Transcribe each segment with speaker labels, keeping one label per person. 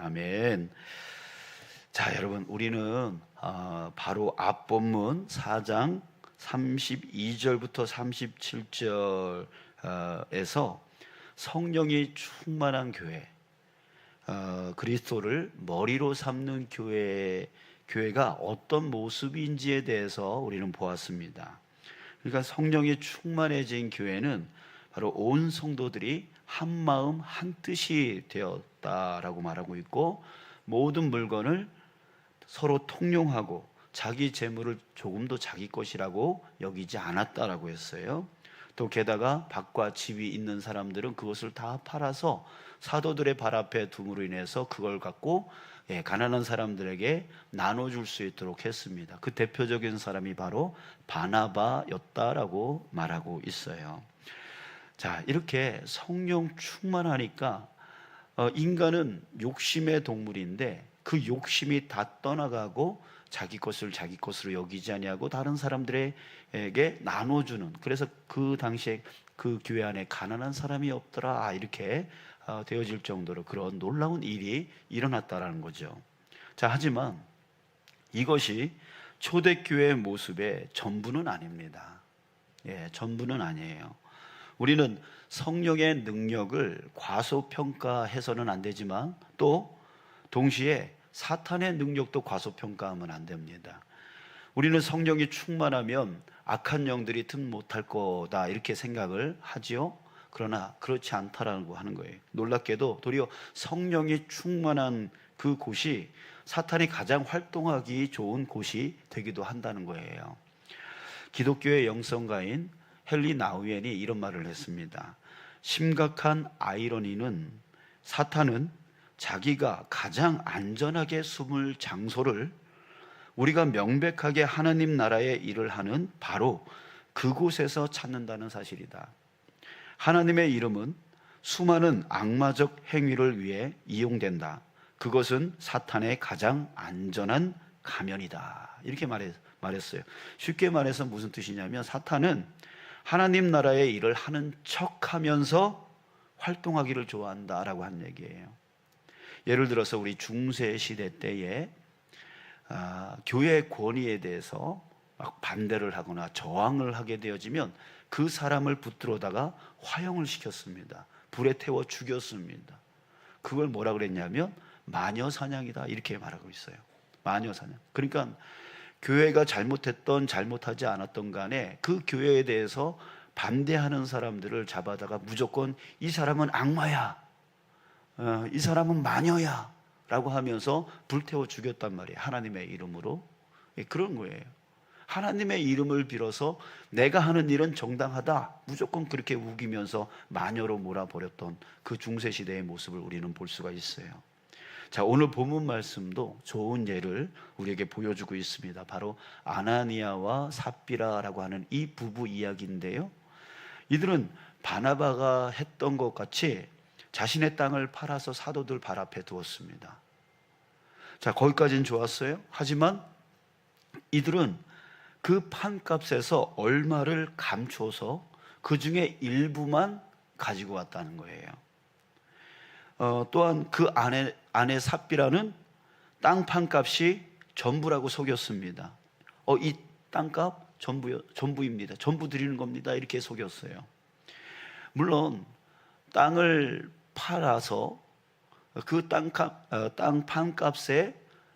Speaker 1: 아멘. 자, 여러분, 우리는 바로 앞 본문 4장 32절부터 37절에서 성령이 충만한 교회, 그리스도를 머리로 삼는 교회가 어떤 모습인지에 대해서 우리는 보았습니다. 그러니까 성령이 충만해진 교회는 바로 온 성도들이 한 마음 한 뜻이 되었다라고 말하고 있고, 모든 물건을 서로 통용하고 자기 재물을 조금도 자기 것이라고 여기지 않았다라고 했어요. 또 게다가 밭과 집이 있는 사람들은 그것을 다 팔아서 사도들의 발 앞에 둠으로 인해서 그걸 갖고 가난한 사람들에게 나눠줄 수 있도록 했습니다. 그 대표적인 사람이 바로 바나바였다라고 말하고 있어요. 자, 이렇게 성령 충만하니까 인간은 욕심의 동물인데 그 욕심이 다 떠나가고 자기 것을 자기 것으로 여기지 아니하고 다른 사람들에게 나눠주는, 그래서 그 당시에 그 교회 안에 가난한 사람이 없더라 이렇게 되어질 정도로 그런 놀라운 일이 일어났다라는 거죠. 자, 하지만 이것이 초대교회의 모습의 전부는 아닙니다. 전부는 아니에요. 우리는 성령의 능력을 과소평가해서는 안 되지만 또 동시에 사탄의 능력도 과소평가하면 안 됩니다. 우리는 성령이 충만하면 악한 영들이 틈 못할 거다 이렇게 생각을 하지요. 그러나 그렇지 않다라고 하는 거예요. 놀랍게도 도리어 성령이 충만한 그 곳이 사탄이 가장 활동하기 좋은 곳이 되기도 한다는 거예요. 기독교의 영성가인 헨리 나우엔이 이런 말을 했습니다. 심각한 아이러니는 사탄은 자기가 가장 안전하게 숨을 장소를 우리가 명백하게 하나님 나라의 일을 하는 바로 그곳에서 찾는다는 사실이다. 하나님의 이름은 수많은 악마적 행위를 위해 이용된다. 그것은 사탄의 가장 안전한 가면이다. 이렇게 말했어요. 쉽게 말해서 무슨 뜻이냐면 사탄은 하나님 나라의 일을 하는 척하면서 활동하기를 좋아한다라고 한 얘기예요. 예를 들어서 우리 중세 시대 때에 교회 권위에 대해서 막 반대를 하거나 저항을 하게 되어지면 그 사람을 붙들어다가 화형을 시켰습니다. 불에 태워 죽였습니다. 그걸 뭐라 그랬냐면 마녀사냥이다 이렇게 말하고 있어요. 마녀사냥. 그러니까 교회가 잘못했던 잘못하지 않았던 간에 그 교회에 대해서 반대하는 사람들을 잡아다가 무조건 이 사람은 악마야, 이 사람은 마녀야 라고 하면서 불태워 죽였단 말이에요. 하나님의 이름으로. 그런 거예요. 하나님의 이름을 빌어서 내가 하는 일은 정당하다 무조건 그렇게 우기면서 마녀로 몰아버렸던 그 중세시대의 모습을 우리는 볼 수가 있어요. 자, 오늘 본문 말씀도 좋은 예를 우리에게 보여주고 있습니다. 바로 아나니아와 삽비라라고 하는 이 부부 이야기인데요, 이들은 바나바가 했던 것 같이 자신의 땅을 팔아서 사도들 발 앞에 두었습니다. 자, 거기까지는 좋았어요. 하지만 이들은 그 판값에서 얼마를 감춰서 그 중에 일부만 가지고 왔다는 거예요. 또한 그 아내 삽비라는 땅 판값이 전부라고 속였습니다. 이 땅값 전부입니다. 전부 드리는 겁니다. 이렇게 속였어요. 물론 땅을 팔아서 그 땅 판값에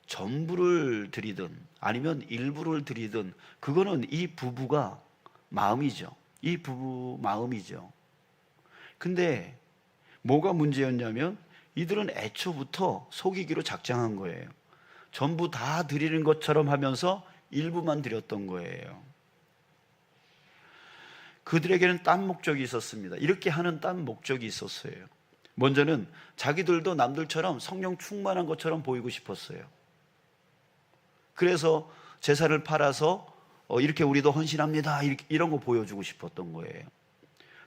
Speaker 1: 전부를 드리든 아니면 일부를 드리든 그거는 이 부부가 마음이죠. 이 부부 마음이죠. 근데 뭐가 문제였냐면 이들은 애초부터 속이기로 작정한 거예요. 전부 다 드리는 것처럼 하면서 일부만 드렸던 거예요. 그들에게는 딴 목적이 있었습니다. 이렇게 하는 딴 목적이 있었어요. 먼저는 자기들도 남들처럼 성령 충만한 것처럼 보이고 싶었어요. 그래서 제사를 팔아서 이렇게 우리도 헌신합니다 이런 거 보여주고 싶었던 거예요.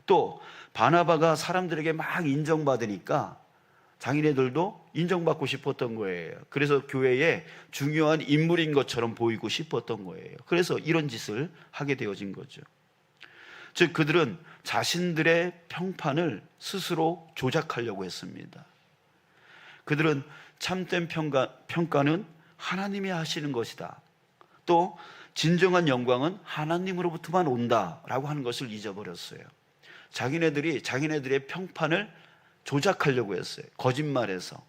Speaker 1: 또 바나바가 사람들에게 막 인정받으니까 자기네들도 인정받고 싶었던 거예요. 그래서 교회에 중요한 인물인 것처럼 보이고 싶었던 거예요. 그래서 이런 짓을 하게 되어진 거죠. 즉 그들은 자신들의 평판을 스스로 조작하려고 했습니다. 그들은 참된 평가는 하나님이 하시는 것이다. 또 진정한 영광은 하나님으로부터만 온다라고 하는 것을 잊어버렸어요. 자기네들의 평판을 조작하려고 했어요. 거짓말해서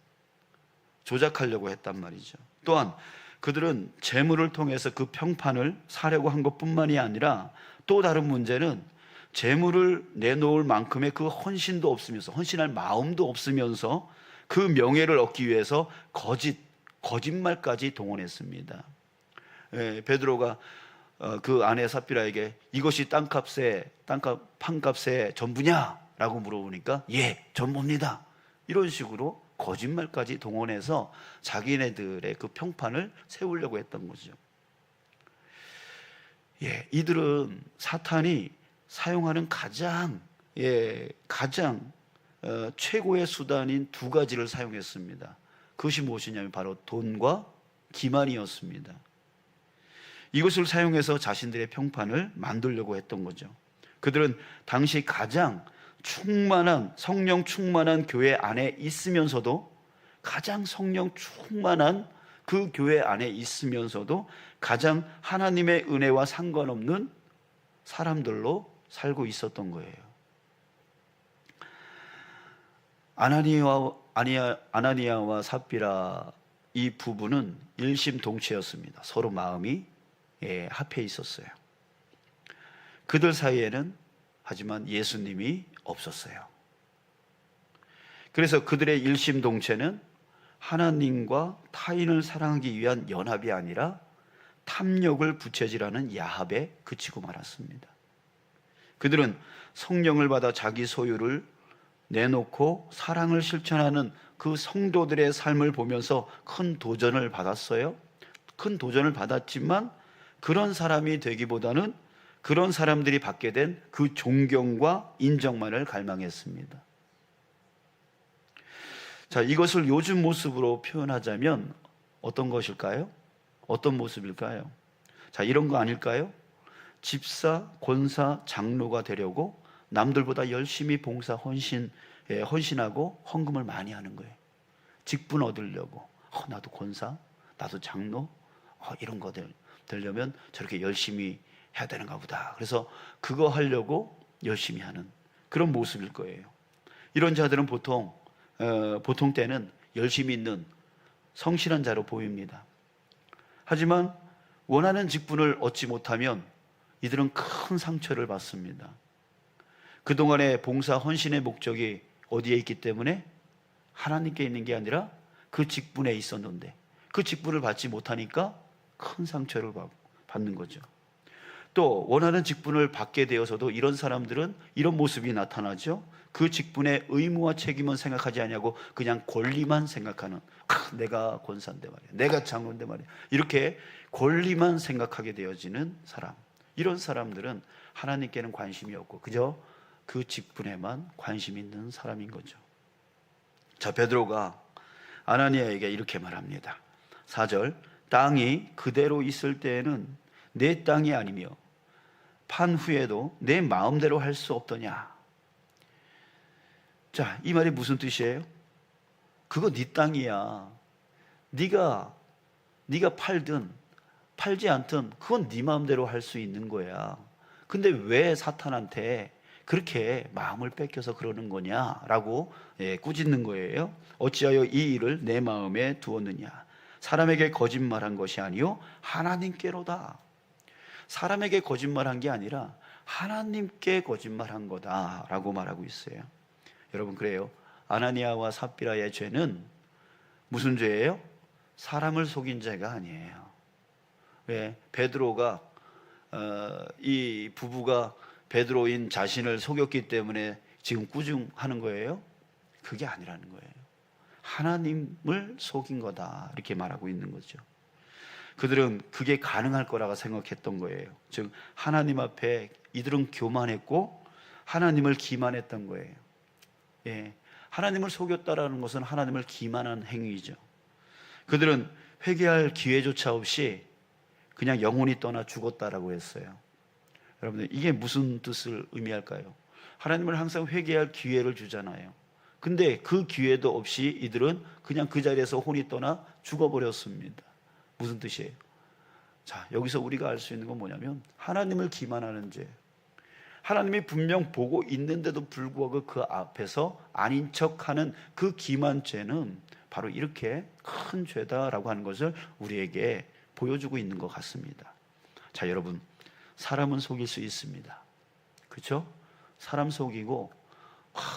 Speaker 1: 조작하려고 했단 말이죠. 또한 그들은 재물을 통해서 그 평판을 사려고 한 것뿐만이 아니라 또 다른 문제는 재물을 내놓을 만큼의 그 헌신도 없으면서, 헌신할 마음도 없으면서 그 명예를 얻기 위해서 거짓말까지 동원했습니다. 베드로가 그 아내 삽비라에게 이것이 판값의 전부냐? 라고 물어보니까 예, 전부입니다. 이런 식으로 거짓말까지 동원해서 자기네들의 그 평판을 세우려고 했던 거죠. 이들은 사탄이 사용하는 가장 최고의 수단인 두 가지를 사용했습니다. 그것이 무엇이냐면 바로 돈과 기만이었습니다. 이것을 사용해서 자신들의 평판을 만들려고 했던 거죠. 그들은 당시 가장 성령 충만한 교회 안에 있으면서도, 가장 성령 충만한 그 교회 안에 있으면서도 가장 하나님의 은혜와 상관없는 사람들로 살고 있었던 거예요. 아나니아와 삽비라 이 부부는 일심동체였습니다. 서로 마음이 합해 있었어요. 그들 사이에는 하지만 예수님이 없었어요. 그래서 그들의 일심동체는 하나님과 타인을 사랑하기 위한 연합이 아니라 탐욕을 부채질하는 야합에 그치고 말았습니다. 그들은 성령을 받아 자기 소유를 내놓고 사랑을 실천하는 그 성도들의 삶을 보면서 큰 도전을 받았어요. 큰 도전을 받았지만 그런 사람이 되기보다는 그런 사람들이 받게 된 그 존경과 인정만을 갈망했습니다. 자, 이것을 요즘 모습으로 표현하자면 어떤 것일까요? 어떤 모습일까요? 자, 이런 거 아닐까요? 집사, 권사, 장로가 되려고 남들보다 열심히 봉사, 헌신하고 헌금을 많이 하는 거예요. 직분 얻으려고. 나도 권사, 나도 장로, 이런 거 되려면 저렇게 열심히 해야 되는가 보다. 그래서 그거 하려고 열심히 하는 그런 모습일 거예요. 이런 자들은 보통 때는 열심히 있는 성실한 자로 보입니다. 하지만 원하는 직분을 얻지 못하면 이들은 큰 상처를 받습니다. 그동안의 봉사 헌신의 목적이 어디에 있기 때문에? 하나님께 있는 게 아니라 그 직분에 있었는데 그 직분을 받지 못하니까 큰 상처를 받는 거죠. 또 원하는 직분을 받게 되어서도 이런 사람들은 이런 모습이 나타나죠. 그 직분의 의무와 책임은 생각하지 아니하고 그냥 권리만 생각하는, 내가 권사인데 말이야, 내가 장로인데 말이야, 이렇게 권리만 생각하게 되어지는 사람. 이런 사람들은 하나님께는 관심이 없고 그저 그 직분에만 관심 있는 사람인 거죠. 자, 베드로가 아나니아에게 이렇게 말합니다. 4절, 땅이 그대로 있을 때에는 내 땅이 아니며 판 후에도 내 마음대로 할 수 없더냐. 자, 이 말이 무슨 뜻이에요? 그거 네 땅이야. 네가 팔든 팔지 않든 그건 네 마음대로 할 수 있는 거야. 근데 왜 사탄한테 그렇게 마음을 뺏겨서 그러는 거냐라고 꾸짖는 거예요. 어찌하여 이 일을 내 마음에 두었느냐. 사람에게 거짓말한 것이 아니요 하나님께로다. 사람에게 거짓말한 게 아니라 하나님께 거짓말한 거다라고 말하고 있어요. 여러분, 그래요. 아나니아와 삽비라의 죄는 무슨 죄예요? 사람을 속인 죄가 아니에요. 왜? 베드로가 이 부부가 베드로인 자신을 속였기 때문에 지금 꾸중하는 거예요? 그게 아니라는 거예요. 하나님을 속인 거다 이렇게 말하고 있는 거죠. 그들은 그게 가능할 거라고 생각했던 거예요. 즉 하나님 앞에 이들은 교만했고 하나님을 기만했던 거예요. 하나님을 속였다라는 것은 하나님을 기만한 행위죠. 그들은 회개할 기회조차 없이 그냥 영혼이 떠나 죽었다라고 했어요. 여러분들, 이게 무슨 뜻을 의미할까요? 하나님을 항상 회개할 기회를 주잖아요. 근데 그 기회도 없이 이들은 그냥 그 자리에서 혼이 떠나 죽어버렸습니다. 무슨 뜻이에요? 자, 여기서 우리가 알 수 있는 건 뭐냐면 하나님을 기만하는 죄. 하나님이 분명 보고 있는데도 불구하고 그 앞에서 아닌 척하는 그 기만죄는 바로 이렇게 큰 죄다라고 하는 것을 우리에게 보여주고 있는 것 같습니다. 자, 여러분, 사람은 속일 수 있습니다. 그렇죠? 사람 속이고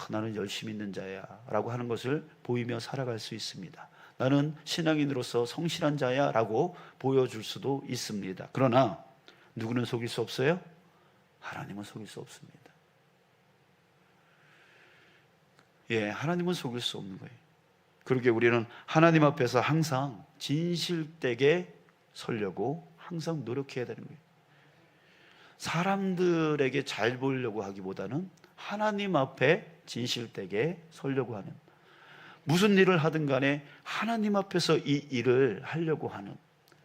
Speaker 1: 나는 열심히 있는 자야 라고 하는 것을 보이며 살아갈 수 있습니다. 나는 신앙인으로서 성실한 자야 라고 보여줄 수도 있습니다. 그러나 누구는 속일 수 없어요? 하나님은 속일 수 없습니다. 예, 하나님은 속일 수 없는 거예요. 그렇게 우리는 하나님 앞에서 항상 진실되게 서려고 항상 노력해야 되는 거예요. 사람들에게 잘 보이려고 하기보다는 하나님 앞에 진실되게 서려고 하는, 무슨 일을 하든 간에 하나님 앞에서 이 일을 하려고 하는,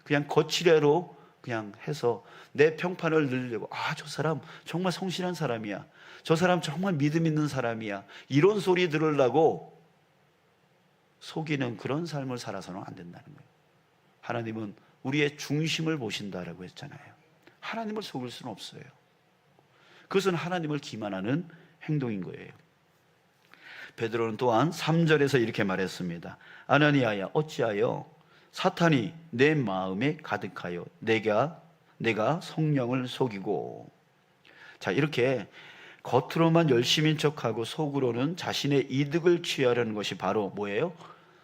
Speaker 1: 그냥 거칠애로 그냥 해서 내 평판을 늘리려고, 저 사람 정말 성실한 사람이야, 저 사람 정말 믿음 있는 사람이야, 이런 소리 들으려고 속이는 그런 삶을 살아서는 안 된다는 거예요. 하나님은 우리의 중심을 보신다라고 했잖아요. 하나님을 속일 수는 없어요. 그것은 하나님을 기만하는 행동인 거예요. 베드로는 또한 3절에서 이렇게 말했습니다. 아나니아야, 어찌하여 사탄이 내 마음에 가득하여 내가 성령을 속이고. 자, 이렇게 겉으로만 열심인 척하고 속으로는 자신의 이득을 취하려는 것이 바로 뭐예요?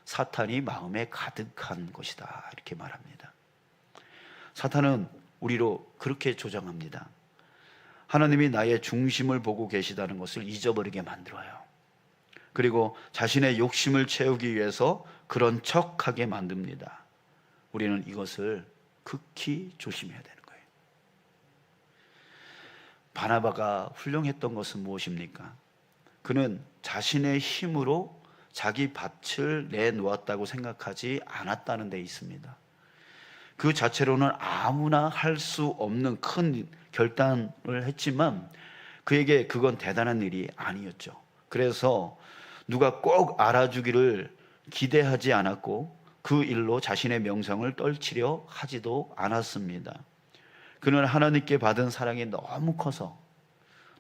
Speaker 1: 사탄이 마음에 가득한 것이다, 이렇게 말합니다. 사탄은 우리로 그렇게 조장합니다. 하나님이 나의 중심을 보고 계시다는 것을 잊어버리게 만들어요. 그리고 자신의 욕심을 채우기 위해서 그런 척하게 만듭니다. 우리는 이것을 극히 조심해야 되는 거예요. 바나바가 훌륭했던 것은 무엇입니까? 그는 자신의 힘으로 자기 밭을 내놓았다고 생각하지 않았다는 데 있습니다. 그 자체로는 아무나 할 수 없는 큰 결단을 했지만 그에게 그건 대단한 일이 아니었죠. 그래서 누가 꼭 알아주기를 기대하지 않았고 그 일로 자신의 명성을 떨치려 하지도 않았습니다. 그는 하나님께 받은 사랑이 너무 커서,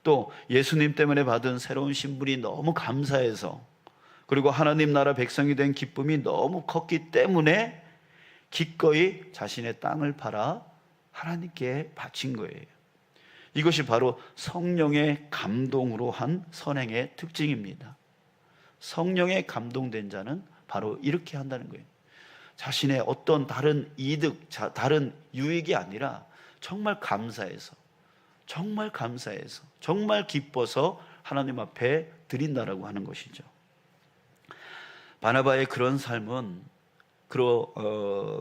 Speaker 1: 또 예수님 때문에 받은 새로운 신분이 너무 감사해서, 그리고 하나님 나라 백성이 된 기쁨이 너무 컸기 때문에 기꺼이 자신의 땅을 팔아 하나님께 바친 거예요. 이것이 바로 성령의 감동으로 한 선행의 특징입니다. 성령에 감동된 자는 바로 이렇게 한다는 거예요. 자신의 어떤 다른 이득, 다른 유익이 아니라 정말 감사해서, 정말 기뻐서 하나님 앞에 드린다라고 하는 것이죠. 바나바의 그런 삶은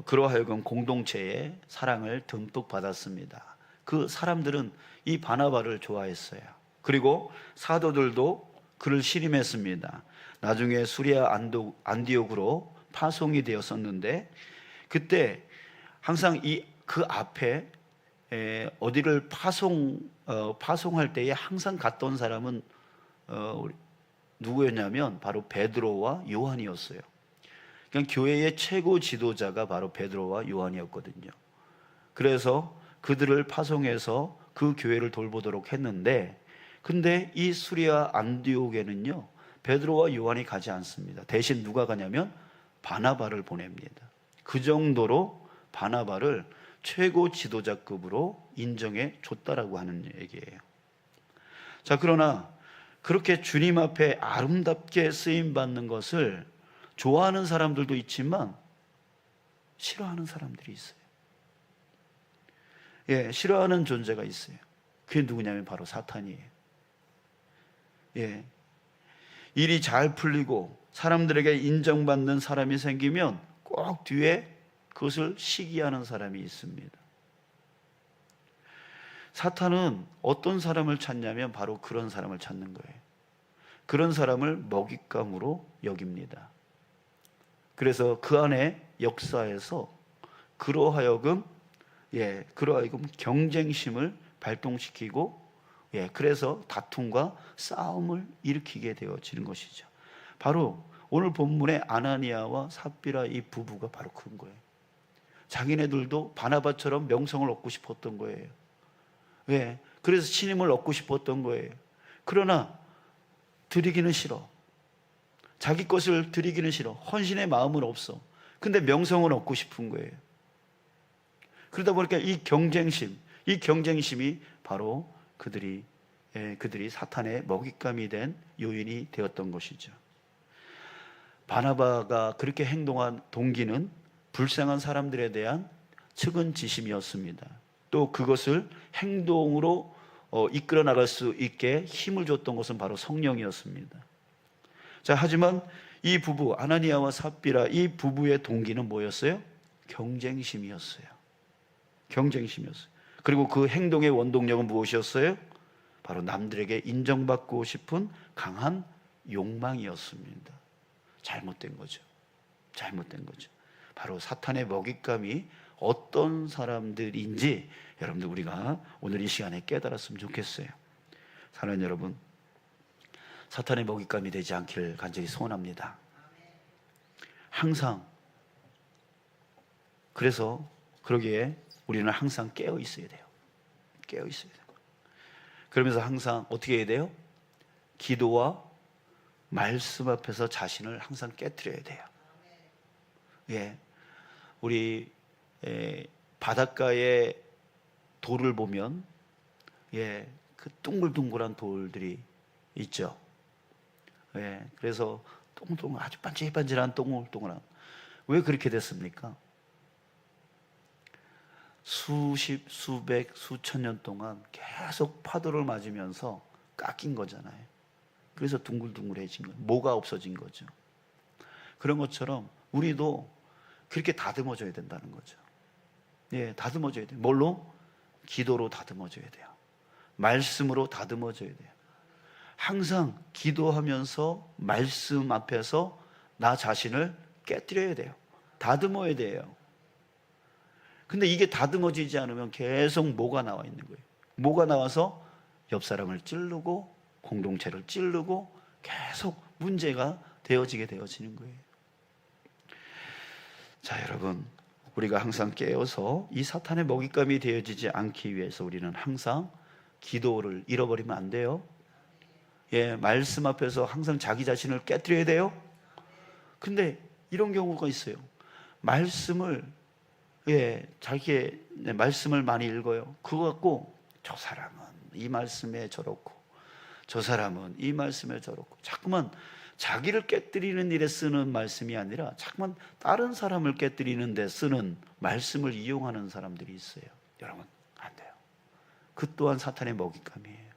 Speaker 1: 그러하여금 공동체의 사랑을 듬뿍 받았습니다. 그 사람들은 이 바나바를 좋아했어요. 그리고 사도들도 그를 신임했습니다. 나중에 수리아 안디옥으로 파송이 되었었는데, 그때 항상 그 앞에 어디를 파송할 때에 항상 갔던 사람은 누구였냐면 바로 베드로와 요한이었어요. 그러니까 교회의 최고 지도자가 바로 베드로와 요한이었거든요. 그래서 그들을 파송해서 그 교회를 돌보도록 했는데, 근데 이 수리아 안디옥에는요 베드로와 요한이 가지 않습니다. 대신 누가 가냐면 바나바를 보냅니다. 그 정도로 바나바를 최고 지도자급으로 인정해 줬다라고 하는 얘기예요. 자, 그러나 그렇게 주님 앞에 아름답게 쓰임 받는 것을 좋아하는 사람들도 있지만 싫어하는 사람들이 있어요. 예, 싫어하는 존재가 있어요. 그게 누구냐면 바로 사탄이에요. 예, 일이 잘 풀리고 사람들에게 인정받는 사람이 생기면 꼭 뒤에 그것을 시기하는 사람이 있습니다. 사탄은 어떤 사람을 찾냐면 바로 그런 사람을 찾는 거예요. 그런 사람을 먹잇감으로 여깁니다. 그래서 그 안에 역사에서 그러하여금 경쟁심을 발동시키고, 그래서 다툼과 싸움을 일으키게 되어지는 것이죠. 바로 오늘 본문의 아나니아와 삽비라 이 부부가 바로 그런 거예요. 자기네들도 바나바처럼 명성을 얻고 싶었던 거예요. 왜? 그래서 신임을 얻고 싶었던 거예요. 그러나 드리기는 싫어. 자기 것을 드리기는 싫어. 헌신의 마음은 없어. 근데 명성을 얻고 싶은 거예요. 그러다 보니까 이 경쟁심이 바로 그들이 사탄의 먹잇감이 된 요인이 되었던 것이죠. 바나바가 그렇게 행동한 동기는 불쌍한 사람들에 대한 측은지심이었습니다. 또 그것을 행동으로 이끌어 나갈 수 있게 힘을 줬던 것은 바로 성령이었습니다. 자, 하지만 이 부부 아나니아와 삽비라 이 부부의 동기는 뭐였어요? 경쟁심이었어요. 그리고 그 행동의 원동력은 무엇이었어요? 바로 남들에게 인정받고 싶은 강한 욕망이었습니다. 잘못된 거죠. 바로 사탄의 먹잇감이 어떤 사람들인지 여러분들 우리가 오늘 이 시간에 깨달았으면 좋겠어요. 사랑하는 여러분, 사탄의 먹잇감이 되지 않기를 간절히 소원합니다. 항상 그러기에 우리는 항상 깨어 있어야 돼요. 그러면서 항상 어떻게 해야 돼요? 기도와 말씀 앞에서 자신을 항상 깨트려야 돼요. 예, 우리 바닷가의 돌을 보면 그 둥글둥글한 돌들이 있죠. 그래서 아주 반질반질한 동글동글한, 왜 그렇게 됐습니까? 수십, 수백, 수천 년 동안 계속 파도를 맞으면서 깎인 거잖아요. 그래서 둥글둥글해진 거예요. 뭐가 없어진 거죠. 그런 것처럼 우리도 그렇게 다듬어져야 된다는 거죠. 다듬어져야 돼요. 뭘로? 기도로 다듬어져야 돼요. 말씀으로 다듬어져야 돼요. 항상 기도하면서 말씀 앞에서 나 자신을 깨뜨려야 돼요. 다듬어야 돼요. 근데 이게 다듬어지지 않으면 계속 뭐가 나와 있는 거예요. 뭐가 나와서 옆 사람을 찌르고 공동체를 찌르고 계속 문제가 되어지는 거예요. 자, 여러분, 우리가 항상 깨어서 이 사탄의 먹잇감이 되어지지 않기 위해서 우리는 항상 기도를 잃어버리면 안 돼요. 말씀 앞에서 항상 자기 자신을 깨뜨려야 돼요. 근데 이런 경우가 있어요. 말씀을 자기의 말씀을 많이 읽어요. 그거 갖고 저 사람은 이 말씀에 저렇고 저 사람은 이 말씀에 저렇고 자꾸만 자기를 깨뜨리는 일에 쓰는 말씀이 아니라 자꾸만 다른 사람을 깨뜨리는 데 쓰는 말씀을 이용하는 사람들이 있어요. 여러분, 안 돼요. 그 또한 사탄의 먹잇감이에요.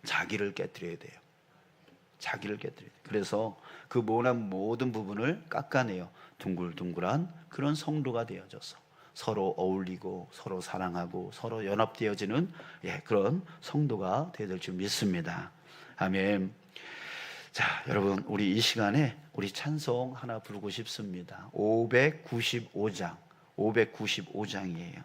Speaker 1: 자기를 깨뜨려야 돼요. 그래서 그 모든 부분을 깎아내요. 둥글둥글한 그런 성도가 되어져서 서로 어울리고 서로 사랑하고 서로 연합되어지는 그런 성도가 되어야 될 줄 믿습니다. 아멘. 자, 여러분, 우리 이 시간에 우리 찬송 하나 부르고 싶습니다. 595장이에요.